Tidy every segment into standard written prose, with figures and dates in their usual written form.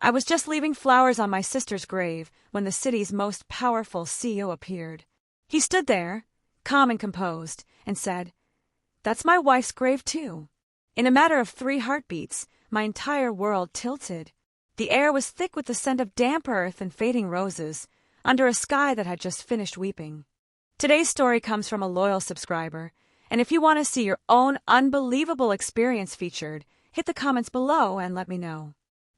I was just leaving flowers on my sister's grave when the city's most powerful CEO appeared. He stood there, calm and composed, and said, "That's my wife's grave too." In a matter of 3 heartbeats, my entire world tilted. The air was thick with the scent of damp earth and fading roses, under a sky that had just finished weeping. Today's story comes from a loyal subscriber, and if you want to see your own unbelievable experience featured, hit the comments below and let me know.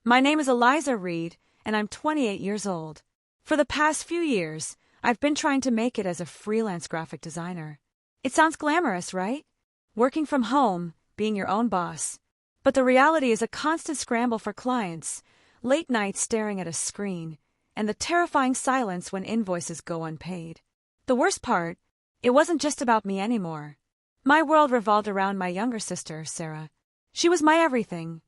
My name is Eliza Reed, and I'm 28 years old. For the past few years, I've been trying to make it as a freelance graphic designer. It sounds glamorous, right? Working from home, being your own boss. But the reality is a constant scramble for clients, late nights staring at a screen, and the terrifying silence when invoices go unpaid. The worst part, it wasn't just about me anymore. My world revolved around my younger sister, Sarah. She was my everything,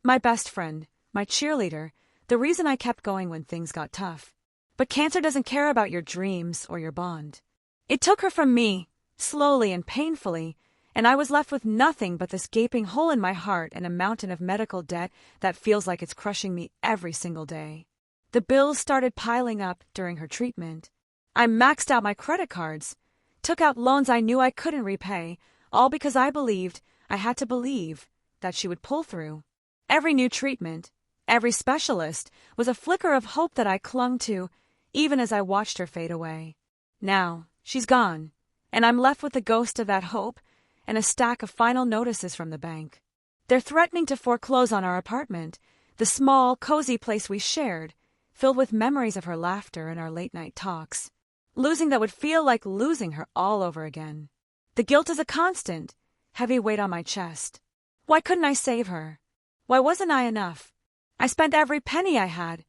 my best friend, my cheerleader, the reason I kept going when things got tough. But cancer doesn't care about your dreams or your bond. It took her from me, slowly and painfully, and I was left with nothing but this gaping hole in my heart and a mountain of medical debt that feels like it's crushing me every single day. The bills started piling up during her treatment. I maxed out my credit cards, took out loans I knew I couldn't repay, all because I believed, I had to believe, that she would pull through. Every new treatment, every specialist, was a flicker of hope that I clung to, even as I watched her fade away. Now, she's gone, and I'm left with the ghost of that hope and a stack of final notices from the bank. They're threatening to foreclose on our apartment, the small, cozy place we shared, filled with memories of her laughter and our late-night talks. Losing that would feel like losing her all over again. The guilt is a constant, heavy weight on my chest. Why couldn't I save her? Why wasn't I enough? I spent every penny I had,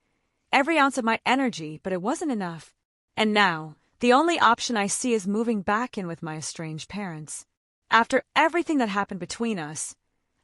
every ounce of my energy, but it wasn't enough. And now, the only option I see is moving back in with my estranged parents. After everything that happened between us,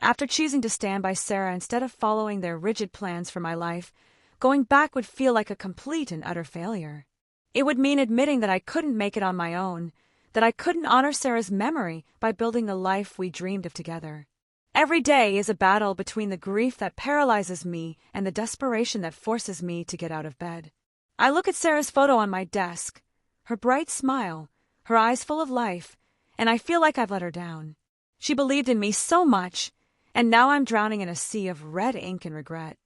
after choosing to stand by Sarah instead of following their rigid plans for my life, going back would feel like a complete and utter failure. It would mean admitting that I couldn't make it on my own, that I couldn't honor Sarah's memory by building the life we dreamed of together. Every day is a battle between the grief that paralyzes me and the desperation that forces me to get out of bed. I look at Sarah's photo on my desk, her bright smile, her eyes full of life, and I feel like I've let her down. She believed in me so much, and now I'm drowning in a sea of red ink and regret.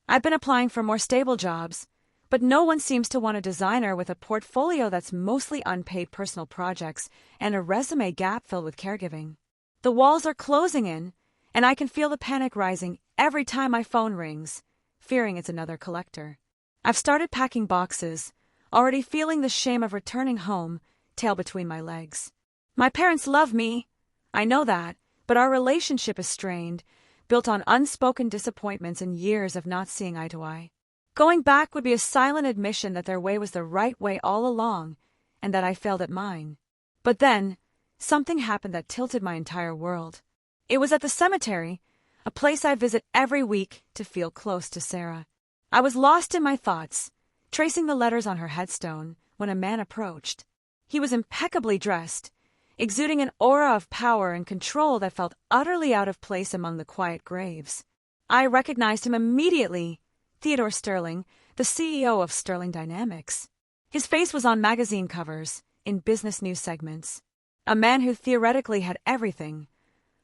I've been applying for more stable jobs, but no one seems to want a designer with a portfolio that's mostly unpaid personal projects and a resume gap filled with caregiving. The walls are closing in, and I can feel the panic rising every time my phone rings, fearing it's another collector. I've started packing boxes, already feeling the shame of returning home, tail between my legs. My parents love me, I know that, but our relationship is strained, built on unspoken disappointments and years of not seeing eye to eye. Going back would be a silent admission that their way was the right way all along, and that I failed at mine. But then, something happened that tilted my entire world. It was at the cemetery, a place I visit every week to feel close to Sarah. I was lost in my thoughts, tracing the letters on her headstone, when a man approached. He was impeccably dressed, exuding an aura of power and control that felt utterly out of place among the quiet graves. I recognized him immediately. Theodore Sterling, the CEO of Sterling Dynamics. His face was on magazine covers, in business news segments. A man who theoretically had everything: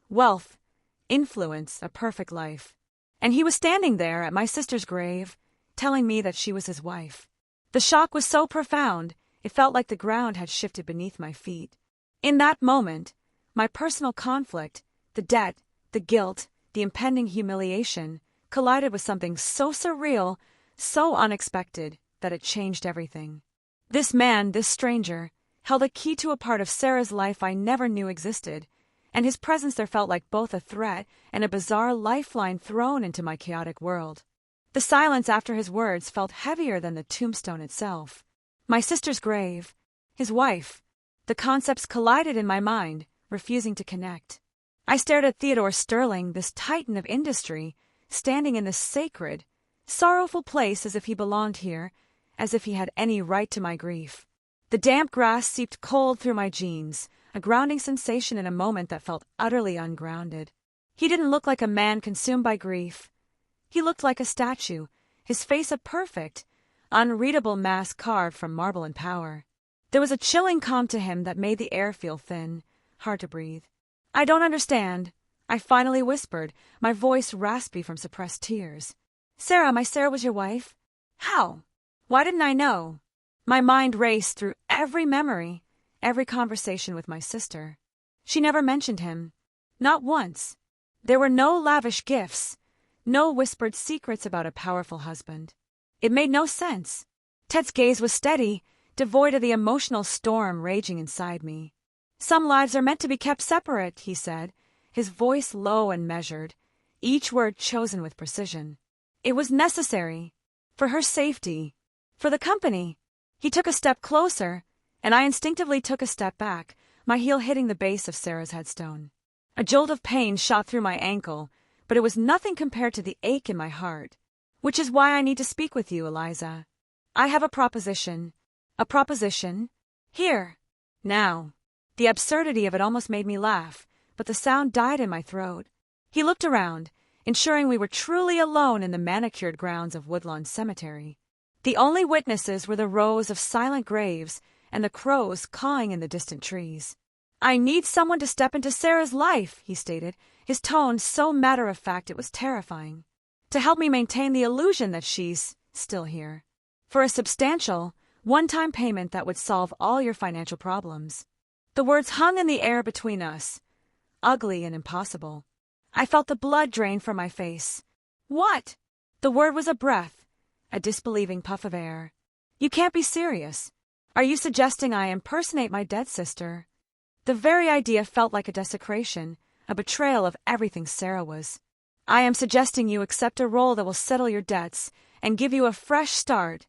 wealth, influence, a perfect life. And he was standing there at my sister's grave, telling me that she was his wife. The shock was so profound, it felt like the ground had shifted beneath my feet. In that moment, my personal conflict, the debt, the guilt, the impending humiliation, collided with something so surreal, so unexpected, that it changed everything. This man, this stranger, held a key to a part of Sarah's life I never knew existed, and his presence there felt like both a threat and a bizarre lifeline thrown into my chaotic world. The silence after his words felt heavier than the tombstone itself. My sister's grave, his wife, the concepts collided in my mind, refusing to connect. I stared at Theodore Sterling, this titan of industry, standing in this sacred, sorrowful place as if he belonged here, as if he had any right to my grief. The damp grass seeped cold through my jeans, a grounding sensation in a moment that felt utterly ungrounded. He didn't look like a man consumed by grief. He looked like a statue, his face a perfect, unreadable mask carved from marble and power. There was a chilling calm to him that made the air feel thin, hard to breathe. "I don't understand," I finally whispered, my voice raspy from suppressed tears. My Sarah was your wife? How? Why didn't I know?" My mind raced through every memory, every conversation with my sister. She never mentioned him. Not once. There were no lavish gifts, no whispered secrets about a powerful husband. It made no sense. Ted's gaze was steady, devoid of the emotional storm raging inside me. "Some lives are meant to be kept separate," he said, his voice low and measured, each word chosen with precision. "It was necessary. For her safety. For the company." He took a step closer, and I instinctively took a step back, my heel hitting the base of Sarah's headstone. A jolt of pain shot through my ankle, but it was nothing compared to the ache in my heart. "Which is why I need to speak with you, Eliza. I have a proposition. A proposition? Here. Now." The absurdity of it almost made me laugh, but the sound died in my throat. He looked around, ensuring we were truly alone in the manicured grounds of Woodlawn Cemetery. The only witnesses were the rows of silent graves and the crows cawing in the distant trees. "I need someone to step into Sarah's life," he stated, his tone so matter-of-fact it was terrifying. "To help me maintain the illusion that she's still here. For a substantial, one-time payment that would solve all your financial problems." The words hung in the air between us, ugly and impossible. I felt the blood drain from my face. "What?" The word was a breath, a disbelieving puff of air. "You can't be serious. Are you suggesting I impersonate my dead sister?" The very idea felt like a desecration, a betrayal of everything Sarah was. "I am suggesting you accept a role that will settle your debts and give you a fresh start,"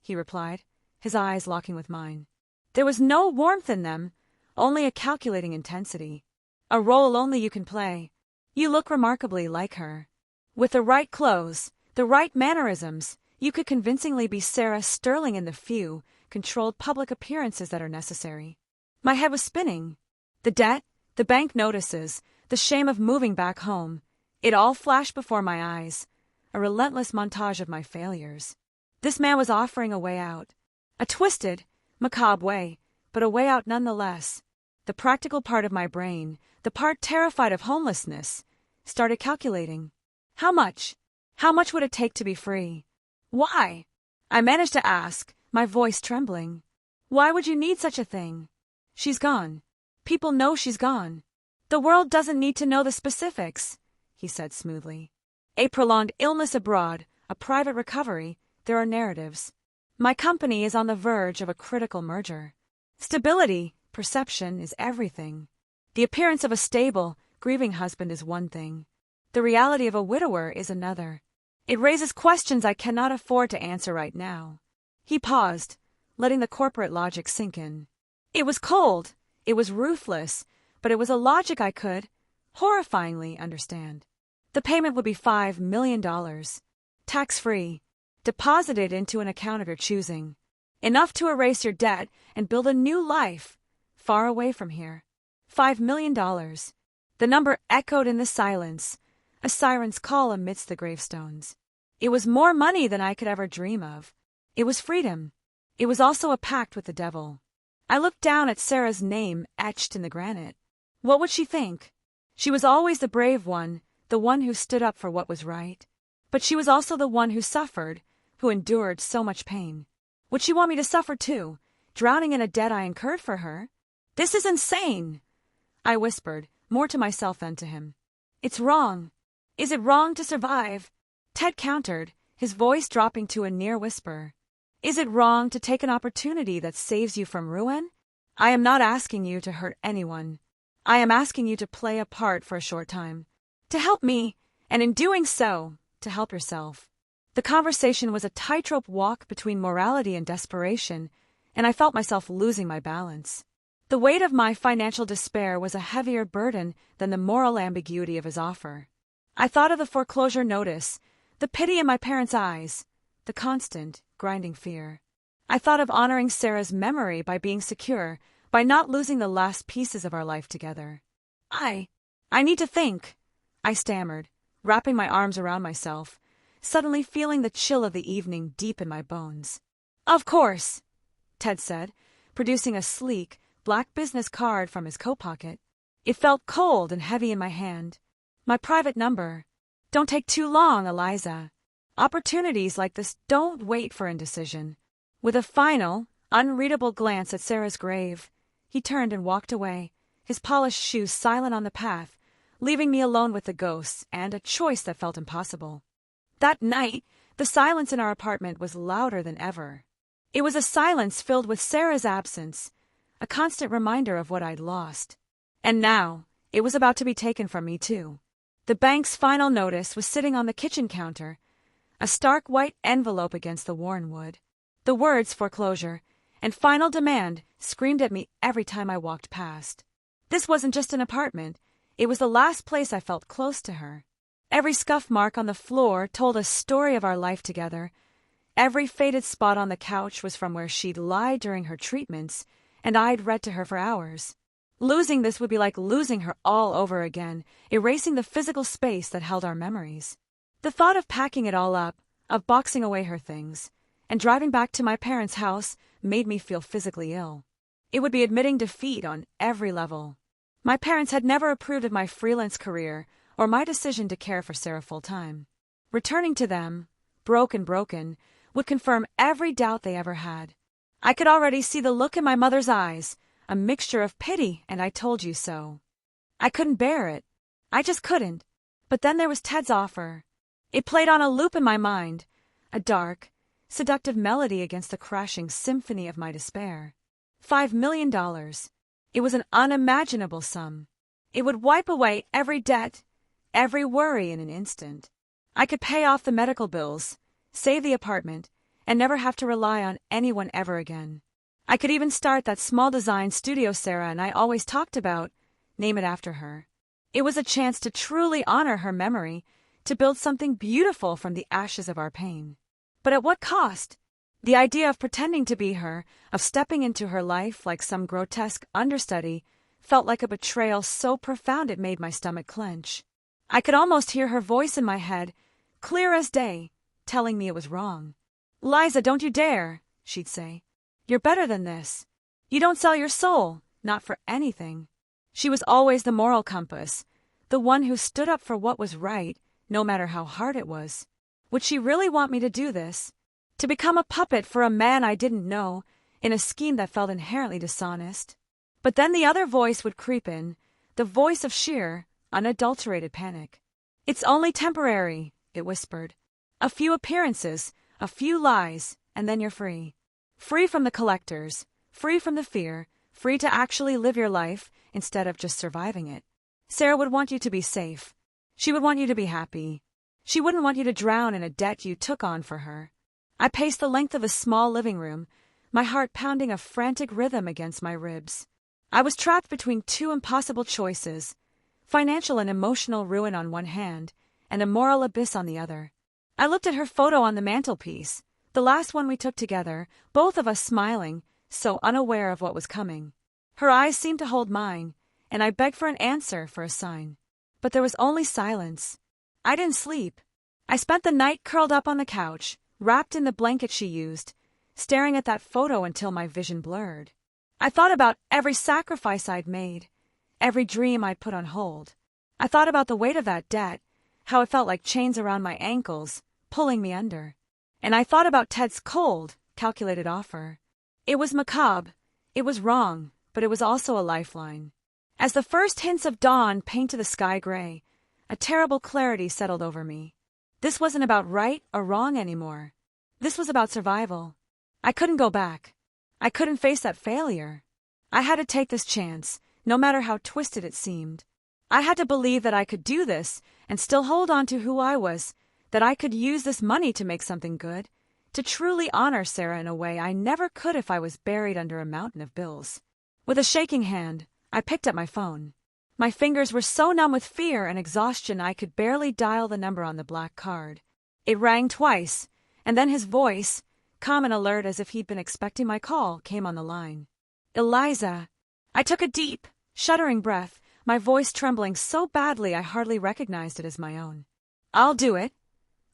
he replied, his eyes locking with mine. There was no warmth in them, only a calculating intensity. "A role only you can play. You look remarkably like her. With the right clothes, the right mannerisms, you could convincingly be Sarah Sterling in the few, controlled public appearances that are necessary." My head was spinning. The debt, the bank notices, the shame of moving back home, it all flashed before my eyes, a relentless montage of my failures. This man was offering a way out. A twisted, macabre way, but a way out nonetheless. The practical part of my brain, the part terrified of homelessness, started calculating. How much? How much would it take to be free? "Why?" I managed to ask, my voice trembling. "Why would you need such a thing? She's gone. People know she's gone. The world doesn't need to know the specifics," he said smoothly. "A prolonged illness abroad, a private recovery, there are narratives. My company is on the verge of a critical merger. Stability, perception, is everything. The appearance of a stable, grieving husband is one thing. The reality of a widower is another. It raises questions I cannot afford to answer right now." He paused, letting the corporate logic sink in. It was cold, it was ruthless, but it was a logic I could, horrifyingly, understand. The payment would be $5 million, tax-free, deposited into an account of your choosing. Enough to erase your debt and build a new life, far away from here. $5 million. The number echoed in the silence, a siren's call amidst the gravestones. It was more money than I could ever dream of. It was freedom. It was also a pact with the devil. I looked down at Sarah's name etched in the granite. What would she think? She was always the brave one, the one who stood up for what was right. But she was also the one who suffered, who endured so much pain. Would she want me to suffer too, drowning in a debt I incurred for her? "This is insane," I whispered, more to myself than to him. "It's wrong. Is it wrong to survive?" Ted countered, his voice dropping to a near whisper. "Is it wrong to take an opportunity that saves you from ruin? I am not asking you to hurt anyone. I am asking you to play a part for a short time. To help me, and in doing so, to help yourself." The conversation was a tightrope walk between morality and desperation, and I felt myself losing my balance. The weight of my financial despair was a heavier burden than the moral ambiguity of his offer. I thought of the foreclosure notice, the pity in my parents' eyes, the constant, grinding fear. I thought of honoring Sarah's memory by being secure, by not losing the last pieces of our life together. I need to think," I stammered, wrapping my arms around myself. suddenly feeling the chill of the evening deep in my bones. "Of course," Ted said, producing a sleek, black business card from his coat pocket. It felt cold and heavy in my hand. "My private number. Don't take too long, Eliza. Opportunities like this don't wait for indecision." With a final, unreadable glance at Sarah's grave, he turned and walked away, his polished shoes silent on the path, leaving me alone with the ghosts and a choice that felt impossible. That night, the silence in our apartment was louder than ever. It was a silence filled with Sarah's absence, a constant reminder of what I'd lost. And now, it was about to be taken from me too. The bank's final notice was sitting on the kitchen counter, a stark white envelope against the worn wood. The words foreclosure and final demand screamed at me every time I walked past. This wasn't just an apartment, it was the last place I felt close to her. Every scuff mark on the floor told a story of our life together. Every faded spot on the couch was from where she'd lie during her treatments, and I'd read to her for hours. Losing this would be like losing her all over again, erasing the physical space that held our memories. The thought of packing it all up, of boxing away her things, and driving back to my parents' house made me feel physically ill. It would be admitting defeat on every level. My parents had never approved of my freelance career or my decision to care for Sarah full-time. Returning to them, broken, would confirm every doubt they ever had. I could already see the look in my mother's eyes, a mixture of pity and I told you so. I couldn't bear it. I just couldn't. But then there was Ted's offer. It played on a loop in my mind, a dark, seductive melody against the crashing symphony of my despair. $5 million. It was an unimaginable sum. It would wipe away every debt, every worry in an instant. I could pay off the medical bills, save the apartment, and never have to rely on anyone ever again. I could even start that small design studio Sarah and I always talked about, name it after her. It was a chance to truly honor her memory, to build something beautiful from the ashes of our pain. But at what cost? The idea of pretending to be her, of stepping into her life like some grotesque understudy, felt like a betrayal so profound it made my stomach clench. I could almost hear her voice in my head, clear as day, telling me it was wrong. "Liza, don't you dare," she'd say. "You're better than this. You don't sell your soul, not for anything." She was always the moral compass, the one who stood up for what was right, no matter how hard it was. Would she really want me to do this? To become a puppet for a man I didn't know, in a scheme that felt inherently dishonest? But then the other voice would creep in, the voice of sheer, unadulterated panic. "It's only temporary," it whispered. "A few appearances, a few lies, and then you're free. Free from the collectors, free from the fear, free to actually live your life instead of just surviving it. Sarah would want you to be safe. She would want you to be happy. She wouldn't want you to drown in a debt you took on for her." I paced the length of the small living room, my heart pounding a frantic rhythm against my ribs. I was trapped between two impossible choices, financial and emotional ruin on one hand, and a moral abyss on the other. I looked at her photo on the mantelpiece, the last one we took together, both of us smiling, so unaware of what was coming. Her eyes seemed to hold mine, and I begged for an answer, for a sign. But there was only silence. I didn't sleep. I spent the night curled up on the couch, wrapped in the blanket she used, staring at that photo until my vision blurred. I thought about every sacrifice I'd made, every dream I'd put on hold. I thought about the weight of that debt, how it felt like chains around my ankles, pulling me under. And I thought about Ted's cold, calculated offer. It was macabre, it was wrong, but it was also a lifeline. As the first hints of dawn painted the sky gray, a terrible clarity settled over me. This wasn't about right or wrong anymore. This was about survival. I couldn't go back. I couldn't face that failure. I had to take this chance, no matter how twisted it seemed. I had to believe that I could do this and still hold on to who I was, that I could use this money to make something good, to truly honor Sarah in a way I never could if I was buried under a mountain of bills. With a shaking hand, I picked up my phone. My fingers were so numb with fear and exhaustion I could barely dial the number on the black card. It rang twice, and then his voice, calm and alert as if he'd been expecting my call, came on the line. "Eliza." I took a deep, shuddering breath, my voice trembling so badly I hardly recognized it as my own. "I'll do it.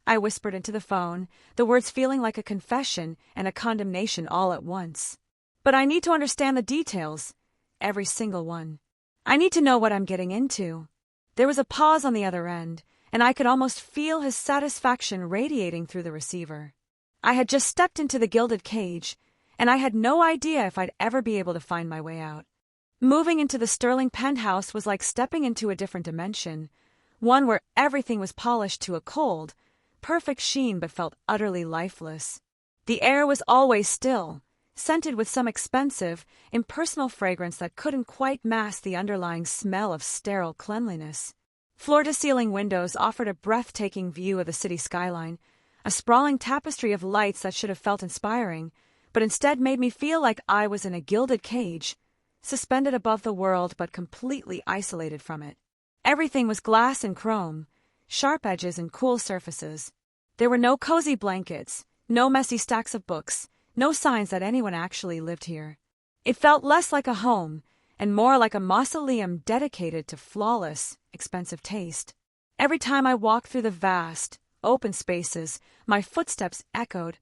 I whispered into the phone, the words feeling like a confession and a condemnation all at once. But I need to understand the details, every single one. I need to know what I'm getting into. There was a pause on the other end, and I could almost feel his satisfaction radiating through the receiver. I had just stepped into the gilded cage, and I had no idea if I'd ever be able to find my way out. Moving into the sterling penthouse was like stepping into a different dimension, one where everything was polished to a cold, perfect sheen but felt utterly lifeless. The air was always still, scented with some expensive, impersonal fragrance that couldn't quite mask the underlying smell of sterile cleanliness. Floor-to-ceiling windows offered a breathtaking view of the city skyline, a sprawling tapestry of lights that should have felt inspiring, but instead made me feel like I was in a gilded cage, suspended above the world but completely isolated from it. Everything was glass and chrome, sharp edges and cool surfaces. There were no cozy blankets, no messy stacks of books, no signs that anyone actually lived here. It felt less like a home and more like a mausoleum dedicated to flawless, expensive taste. Every time I walked through the vast, open spaces, my footsteps echoed,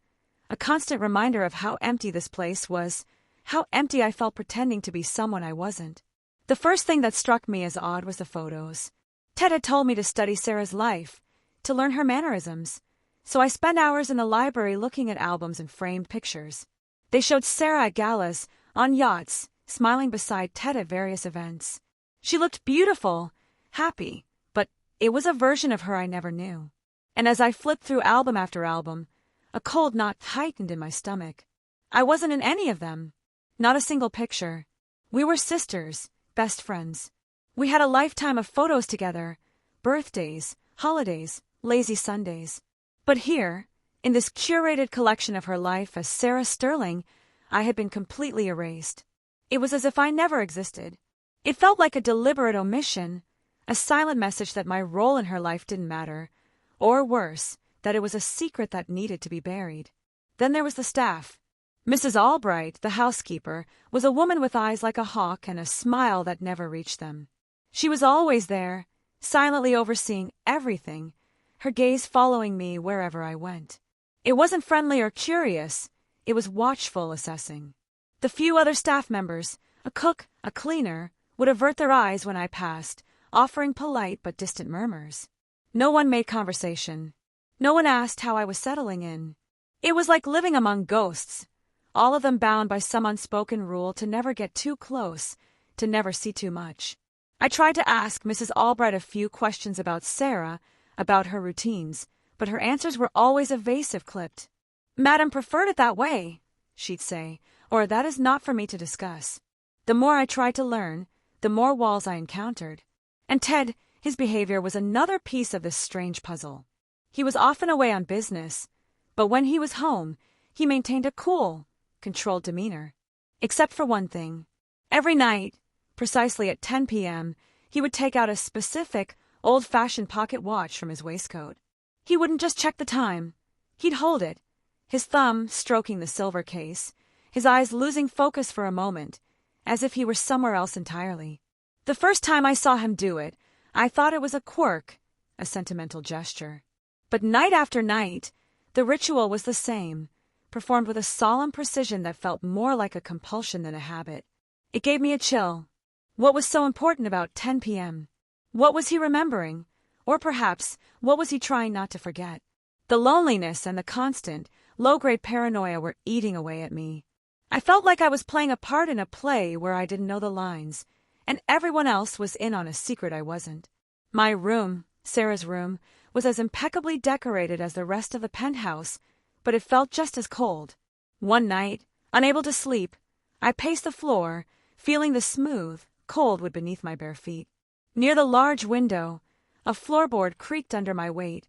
a constant reminder of how empty this place was, how empty I felt pretending to be someone I wasn't. The first thing that struck me as odd was the photos. Ted had told me to study Sarah's life, to learn her mannerisms, so I spent hours in the library looking at albums and framed pictures. They showed Sarah at galas, on yachts, smiling beside Ted at various events. She looked beautiful, happy, but it was a version of her I never knew. And as I flipped through album after album, a cold knot tightened in my stomach. I wasn't in any of them. Not a single picture. We were sisters, best friends. We had a lifetime of photos together, birthdays, holidays, lazy Sundays. But here, in this curated collection of her life as Sarah Sterling, I had been completely erased. It was as if I never existed. It felt like a deliberate omission, a silent message that my role in her life didn't matter, or worse, that it was a secret that needed to be buried. Then there was the staff. Mrs. Albright, the housekeeper, was a woman with eyes like a hawk and a smile that never reached them. She was always there, silently overseeing everything, her gaze following me wherever I went. It wasn't friendly or curious, it was watchful assessing. The few other staff members, a cook, a cleaner, would avert their eyes when I passed, offering polite but distant murmurs. No one made conversation. No one asked how I was settling in. It was like living among ghosts, all of them bound by some unspoken rule to never get too close, to never see too much. I tried to ask Mrs. Albright a few questions about Sarah, about her routines, but her answers were always evasive clipped. "Madam preferred it that way," she'd say, or "that is not for me to discuss." The more I tried to learn, the more walls I encountered. And Ted, his behavior was another piece of this strange puzzle. He was often away on business, but when he was home, he maintained a cool, controlled demeanor. Except for one thing. Every night, precisely at 10 p.m., he would take out a specific, old-fashioned pocket watch from his waistcoat. He wouldn't just check the time. He'd hold it, his thumb stroking the silver case, his eyes losing focus for a moment, as if he were somewhere else entirely. The first time I saw him do it, I thought it was a quirk, a sentimental gesture. But night after night, the ritual was the same, performed with a solemn precision that felt more like a compulsion than a habit. It gave me a chill. What was so important about 10 p.m.? What was he remembering? Or perhaps, what was he trying not to forget? The loneliness and the constant, low-grade paranoia were eating away at me. I felt like I was playing a part in a play where I didn't know the lines, and everyone else was in on a secret I wasn't. My room, Sarah's room, was as impeccably decorated as the rest of the penthouse, but it felt just as cold. One night, unable to sleep, I paced the floor, feeling the smooth, cold wood beneath my bare feet. Near the large window, a floorboard creaked under my weight,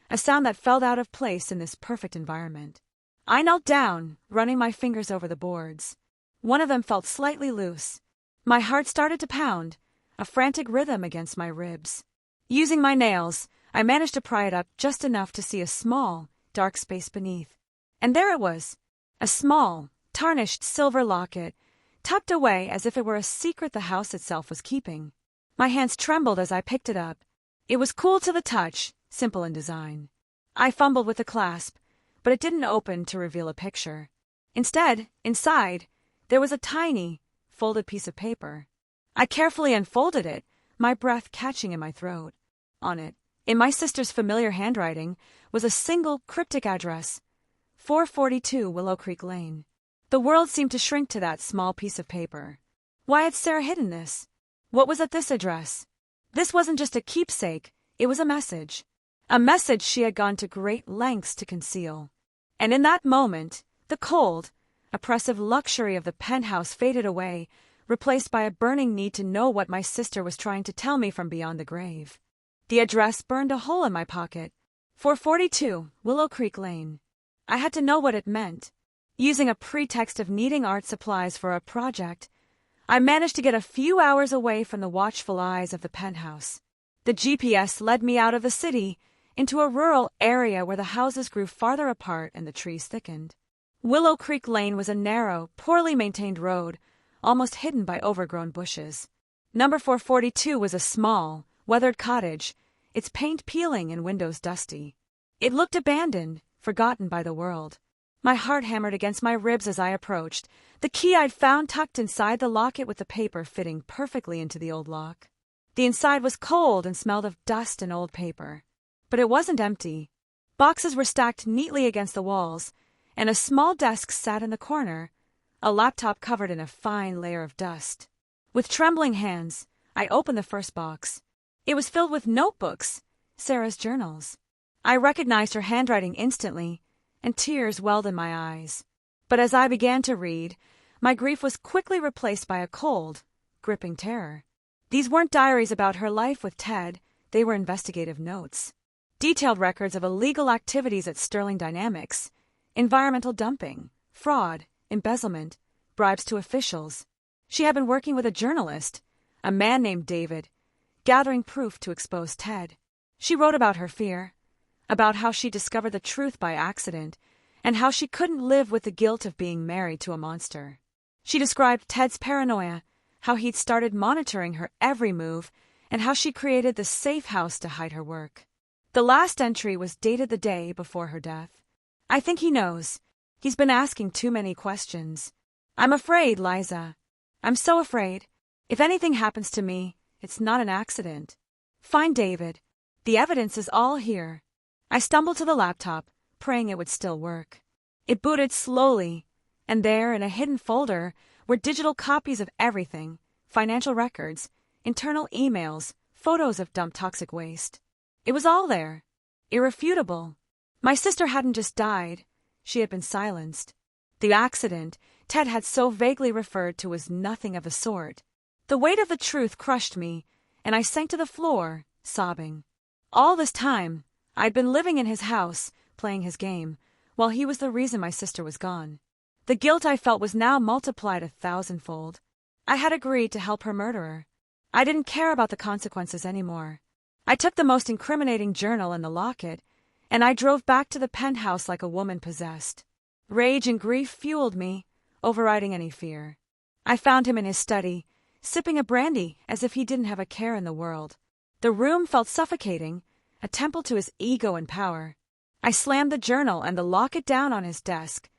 a sound that felt out of place in this perfect environment. I knelt down, running my fingers over the boards. One of them felt slightly loose. My heart started to pound, a frantic rhythm against my ribs. Using my nails, I managed to pry it up just enough to see a small, dark space beneath. And there it was, a small, tarnished silver locket, tucked away as if it were a secret the house itself was keeping. My hands trembled as I picked it up. It was cool to the touch, simple in design. I fumbled with the clasp, but it didn't open to reveal a picture. Instead, inside, there was a tiny, folded piece of paper. I carefully unfolded it, my breath catching in my throat. On it, in my sister's familiar handwriting, was a single cryptic address: 442 Willow Creek Lane. The world seemed to shrink to that small piece of paper. Why had Sarah hidden this? What was at this address? This wasn't just a keepsake, it was a message. A message she had gone to great lengths to conceal. And in that moment, the cold, oppressive luxury of the penthouse faded away, replaced by a burning need to know what my sister was trying to tell me from beyond the grave. The address burned a hole in my pocket. 442 Willow Creek Lane. I had to know what it meant. Using a pretext of needing art supplies for a project, I managed to get a few hours away from the watchful eyes of the penthouse. The GPS led me out of the city, into a rural area where the houses grew farther apart and the trees thickened. Willow Creek Lane was a narrow, poorly maintained road, almost hidden by overgrown bushes. Number 442 was a small, weathered cottage, its paint peeling and windows dusty. It looked abandoned, forgotten by the world. My heart hammered against my ribs as I approached, the key I'd found tucked inside the locket with the paper fitting perfectly into the old lock. The inside was cold and smelled of dust and old paper. But it wasn't empty. Boxes were stacked neatly against the walls, and a small desk sat in the corner, a laptop covered in a fine layer of dust. With trembling hands, I opened the first box. It was filled with notebooks, Sarah's journals. I recognized her handwriting instantly, and tears welled in my eyes. But as I began to read, my grief was quickly replaced by a cold, gripping terror. These weren't diaries about her life with Ted, they were investigative notes. Detailed records of illegal activities at Sterling Dynamics, environmental dumping, fraud, embezzlement, bribes to officials. She had been working with a journalist, a man named David, gathering proof to expose Ted. She wrote about her fear, about how she discovered the truth by accident, and how she couldn't live with the guilt of being married to a monster. She described Ted's paranoia, how he'd started monitoring her every move, and how she created the safe house to hide her work. The last entry was dated the day before her death. I think he knows. He's been asking too many questions. I'm afraid, Liza. I'm so afraid. If anything happens to me, it's not an accident. Find David. The evidence is all here. I stumbled to the laptop, praying it would still work. It booted slowly, and there, in a hidden folder, were digital copies of everything: financial records, internal emails, photos of dumped toxic waste. It was all there, irrefutable. My sister hadn't just died, she had been silenced. The accident Ted had so vaguely referred to was nothing of the sort. The weight of the truth crushed me, and I sank to the floor, sobbing. All this time, I'd been living in his house, playing his game, while he was the reason my sister was gone. The guilt I felt was now multiplied 1,000-fold. I had agreed to help her murderer. I didn't care about the consequences anymore. I took the most incriminating journal and the locket, and I drove back to the penthouse like a woman possessed. Rage and grief fueled me, overriding any fear. I found him in his study, sipping a brandy as if he didn't have a care in the world. The room felt suffocating, a temple to his ego and power. I slammed the journal and the locket down on his desk,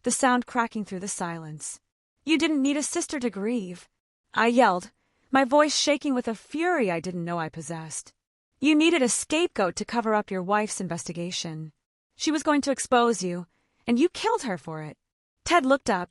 the sound cracking through the silence. "You didn't need a sister to grieve," I yelled, my voice shaking with a fury I didn't know I possessed. "You needed a scapegoat to cover up your wife's investigation. She was going to expose you, and you killed her for it." Ted looked up,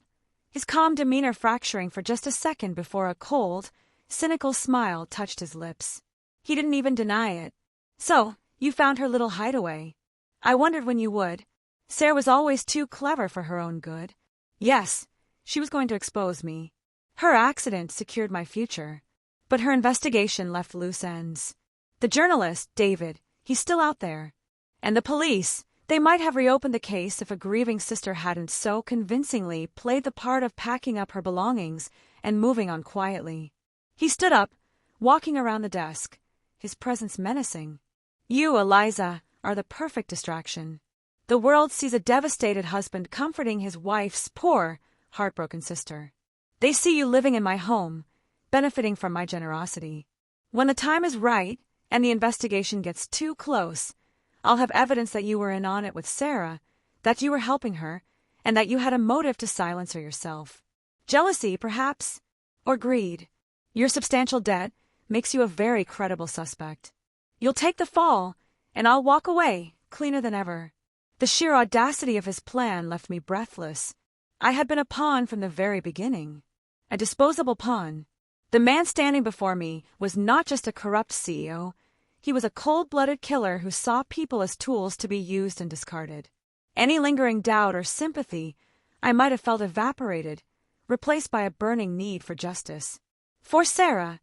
his calm demeanor fracturing for just a second before a cold, cynical smile touched his lips. He didn't even deny it. "So, you found her little hideaway. I wondered when you would. Sarah was always too clever for her own good. Yes, she was going to expose me. Her accident secured my future. But her investigation left loose ends. The journalist, David, he's still out there. And the police, they might have reopened the case if a grieving sister hadn't so convincingly played the part of packing up her belongings and moving on quietly." He stood up, walking around the desk, his presence menacing. "You, Eliza, are the perfect distraction. The world sees a devastated husband comforting his wife's poor, heartbroken sister. They see you living in my home, benefiting from my generosity. When the time is right, and the investigation gets too close, I'll have evidence that you were in on it with Sarah, that you were helping her, and that you had a motive to silence her yourself. Jealousy, perhaps, or greed. Your substantial debt makes you a very credible suspect. You'll take the fall, and I'll walk away, cleaner than ever. The sheer audacity of his plan left me breathless. I had been a pawn from the very beginning. A disposable pawn. The man standing before me was not just a corrupt CEO. He was a cold-blooded killer who saw people as tools to be used and discarded. Any lingering doubt or sympathy I might have felt evaporated, replaced by a burning need for justice. For Sarah,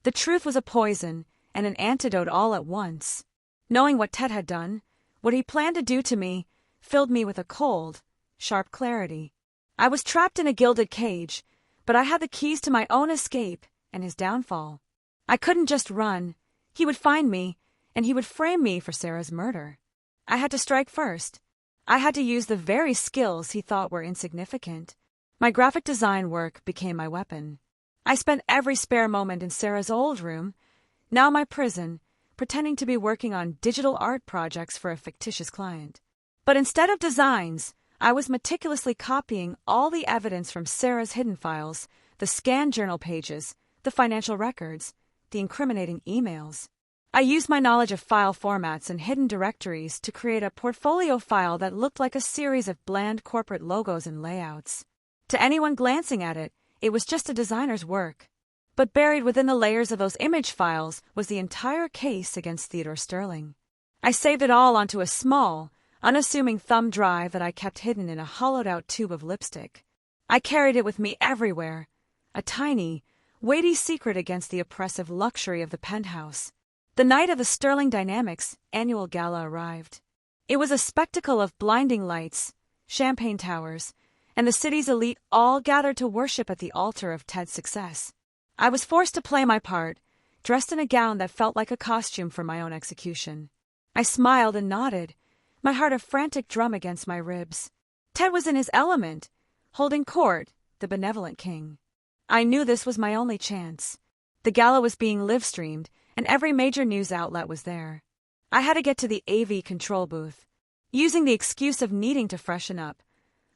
the truth was a poison and an antidote all at once. Knowing what Ted had done, what he planned to do to me, filled me with a cold, sharp clarity. I was trapped in a gilded cage, but I had the keys to my own escape and his downfall. I couldn't just run. He would find me, and he would frame me for Sarah's murder. I had to strike first. I had to use the very skills he thought were insignificant. My graphic design work became my weapon. I spent every spare moment in Sarah's old room, now my prison, pretending to be working on digital art projects for a fictitious client. But instead of designs, I was meticulously copying all the evidence from Sarah's hidden files, the scanned journal pages, the financial records, the incriminating emails. I used my knowledge of file formats and hidden directories to create a portfolio file that looked like a series of bland corporate logos and layouts. To anyone glancing at it, it was just a designer's work. But buried within the layers of those image files was the entire case against Theodore Sterling. I saved it all onto a small, unassuming thumb drive that I kept hidden in a hollowed-out tube of lipstick. I carried it with me everywhere, a tiny, weighty secret against the oppressive luxury of the penthouse. The night of the Sterling Dynamics annual gala arrived. It was a spectacle of blinding lights, champagne towers, and the city's elite all gathered to worship at the altar of Ted's success. I was forced to play my part, dressed in a gown that felt like a costume for my own execution. I smiled and nodded, my heart a frantic drum against my ribs. Ted was in his element, holding court, the benevolent king. I knew this was my only chance. The gala was being live-streamed, and every major news outlet was there. I had to get to the AV control booth. Using the excuse of needing to freshen up,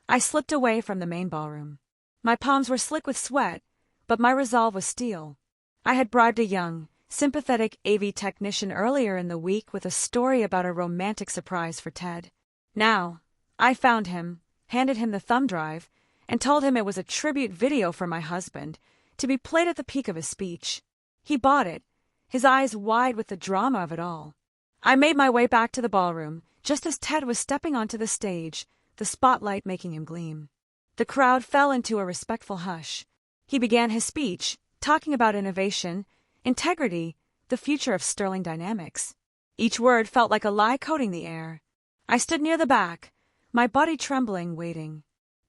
I slipped away from the main ballroom. My palms were slick with sweat, but my resolve was steel. I had bribed a young, sympathetic AV technician earlier in the week with a story about a romantic surprise for Ted. Now, I found him, handed him the thumb drive, and told him it was a tribute video for my husband, to be played at the peak of his speech. He bought it, his eyes wide with the drama of it all. I made my way back to the ballroom, just as Ted was stepping onto the stage, the spotlight making him gleam. The crowd fell into a respectful hush. He began his speech, talking about innovation, integrity, the future of Sterling Dynamics. Each word felt like a lie coating the air. I stood near the back, my body trembling, waiting.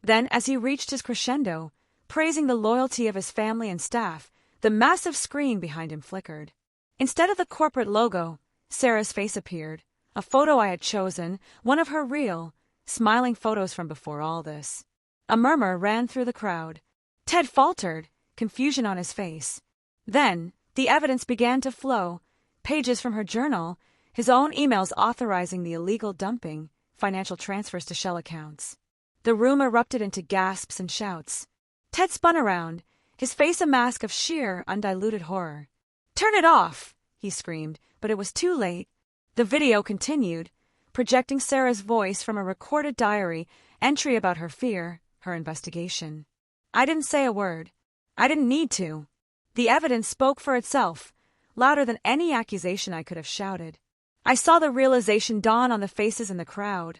Then, as he reached his crescendo, praising the loyalty of his family and staff, the massive screen behind him flickered. Instead of the corporate logo, Sarah's face appeared, a photo I had chosen, one of her real, smiling photos from before all this. A murmur ran through the crowd. Ted faltered, confusion on his face. Then, the evidence began to flow, pages from her journal, his own emails authorizing the illegal dumping, financial transfers to shell accounts. The room erupted into gasps and shouts. Ted spun around, his face a mask of sheer, undiluted horror. "Turn it off!" he screamed, but it was too late. The video continued, projecting Sarah's voice from a recorded diary entry about her fear, her investigation. I didn't say a word. I didn't need to. The evidence spoke for itself, louder than any accusation I could have shouted. I saw the realization dawn on the faces in the crowd.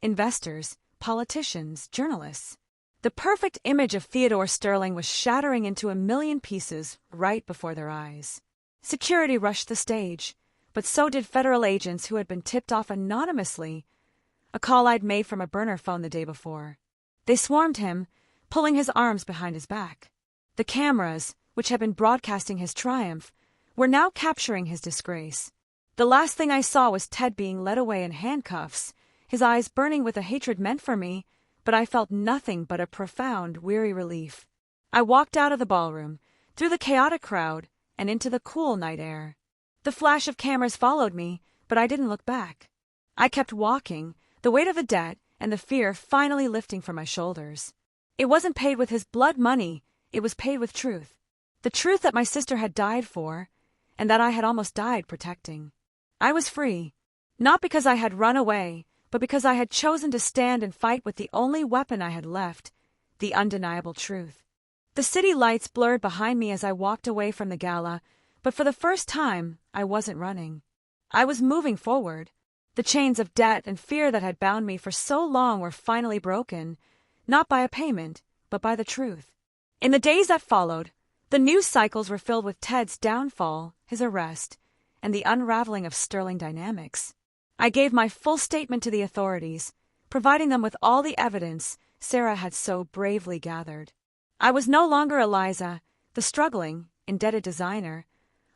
Investors, politicians, journalists. The perfect image of Theodore Sterling was shattering into a million pieces right before their eyes. Security rushed the stage, but so did federal agents who had been tipped off anonymously, a call I'd made from a burner phone the day before. They swarmed him, pulling his arms behind his back. The cameras, which had been broadcasting his triumph, were now capturing his disgrace. The last thing I saw was Ted being led away in handcuffs, his eyes burning with a hatred meant for me, but I felt nothing but a profound, weary relief. I walked out of the ballroom, through the chaotic crowd, and into the cool night air. The flash of cameras followed me, but I didn't look back. I kept walking, the weight of the debt and the fear finally lifting from my shoulders. It wasn't paid with his blood money, it was paid with truth. The truth that my sister had died for, and that I had almost died protecting. I was free, not because I had run away, but because I had chosen to stand and fight with the only weapon I had left, the undeniable truth. The city lights blurred behind me as I walked away from the gala, but for the first time, I wasn't running. I was moving forward. The chains of debt and fear that had bound me for so long were finally broken, not by a payment, but by the truth. In the days that followed, the news cycles were filled with Ted's downfall, his arrest, and the unraveling of Sterling Dynamics. I gave my full statement to the authorities, providing them with all the evidence Sarah had so bravely gathered. I was no longer Eliza, the struggling, indebted designer.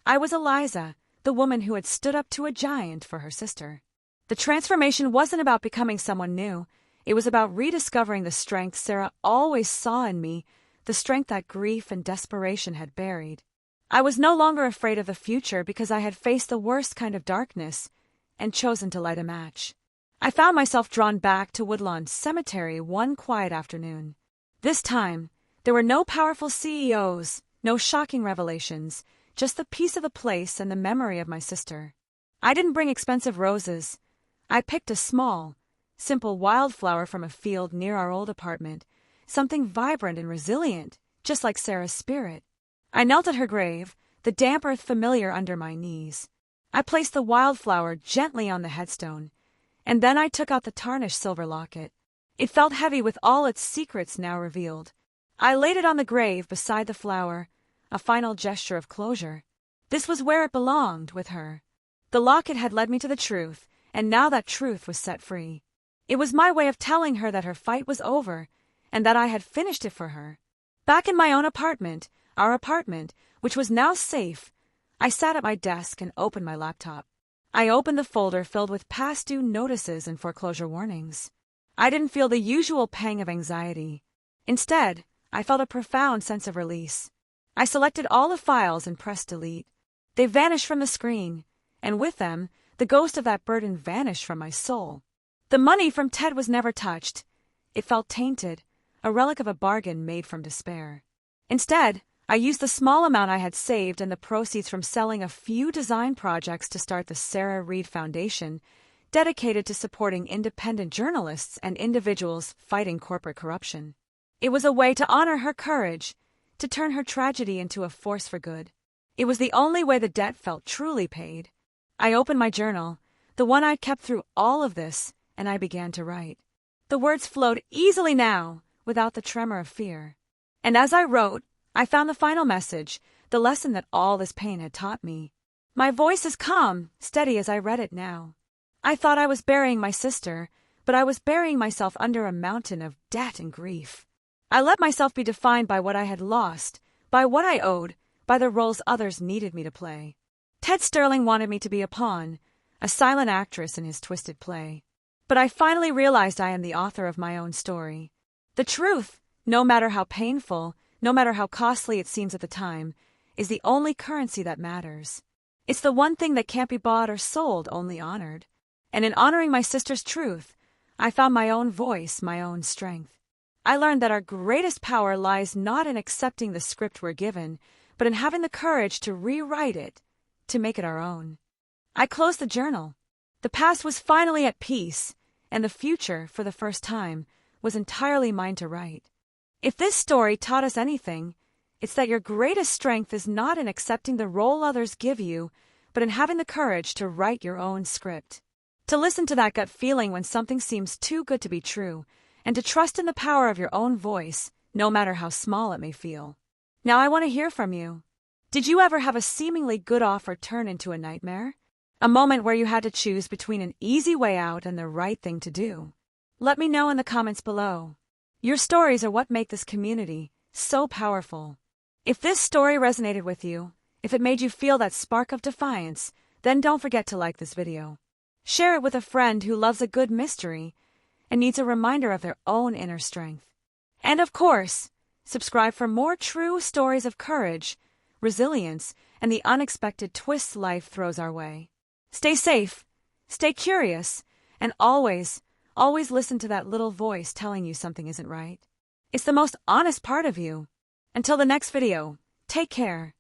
I was Eliza, the woman who had stood up to a giant for her sister. The transformation wasn't about becoming someone new. It was about rediscovering the strength Sarah always saw in me, the strength that grief and desperation had buried. I was no longer afraid of the future because I had faced the worst kind of darkness and chosen to light a match. I found myself drawn back to Woodlawn Cemetery one quiet afternoon. This time, there were no powerful CEOs, no shocking revelations, just the peace of the place and the memory of my sister. I didn't bring expensive roses. I picked a small, simple wildflower from a field near our old apartment, something vibrant and resilient, just like Sarah's spirit. I knelt at her grave, the damp earth familiar under my knees. I placed the wildflower gently on the headstone, and then I took out the tarnished silver locket. It felt heavy with all its secrets now revealed. I laid it on the grave beside the flower, a final gesture of closure. This was where it belonged, with her. The locket had led me to the truth, and now that truth was set free. It was my way of telling her that her fight was over, and that I had finished it for her. Back in my own apartment, our apartment, which was now safe, I sat at my desk and opened my laptop. I opened the folder filled with past due notices and foreclosure warnings. I didn't feel the usual pang of anxiety. Instead, I felt a profound sense of release. I selected all the files and pressed delete. They vanished from the screen, and with them, the ghost of that burden vanished from my soul. The money from Ted was never touched. It felt tainted, a relic of a bargain made from despair. Instead, I used the small amount I had saved and the proceeds from selling a few design projects to start the Sarah Reed Foundation, dedicated to supporting independent journalists and individuals fighting corporate corruption. It was a way to honor her courage, to turn her tragedy into a force for good. It was the only way the debt felt truly paid. I opened my journal, the one I'd kept through all of this, and I began to write. The words flowed easily now, without the tremor of fear. And as I wrote, I found the final message, the lesson that all this pain had taught me. My voice is calm, steady as I read it now. I thought I was burying my sister, but I was burying myself under a mountain of debt and grief. I let myself be defined by what I had lost, by what I owed, by the roles others needed me to play. Ted Sterling wanted me to be a pawn, a silent actress in his twisted play. But I finally realized I am the author of my own story. The truth, no matter how painful, no matter how costly it seems at the time, is the only currency that matters. It's the one thing that can't be bought or sold, only honored. And in honoring my sister's truth, I found my own voice, my own strength. I learned that our greatest power lies not in accepting the script we're given, but in having the courage to rewrite it, to make it our own. I closed the journal. The past was finally at peace, and the future, for the first time, was entirely mine to write. If this story taught us anything, it's that your greatest strength is not in accepting the role others give you, but in having the courage to write your own script. To listen to that gut feeling when something seems too good to be true, and to trust in the power of your own voice, no matter how small it may feel. Now I want to hear from you. Did you ever have a seemingly good offer turn into a nightmare? A moment where you had to choose between an easy way out and the right thing to do? Let me know in the comments below. Your stories are what make this community so powerful. If this story resonated with you, if it made you feel that spark of defiance, then don't forget to like this video. Share it with a friend who loves a good mystery and needs a reminder of their own inner strength. And of course, subscribe for more true stories of courage, resilience, and the unexpected twists life throws our way. Stay safe, stay curious, And always listen to that little voice telling you something isn't right. It's the most honest part of you. Until the next video, take care.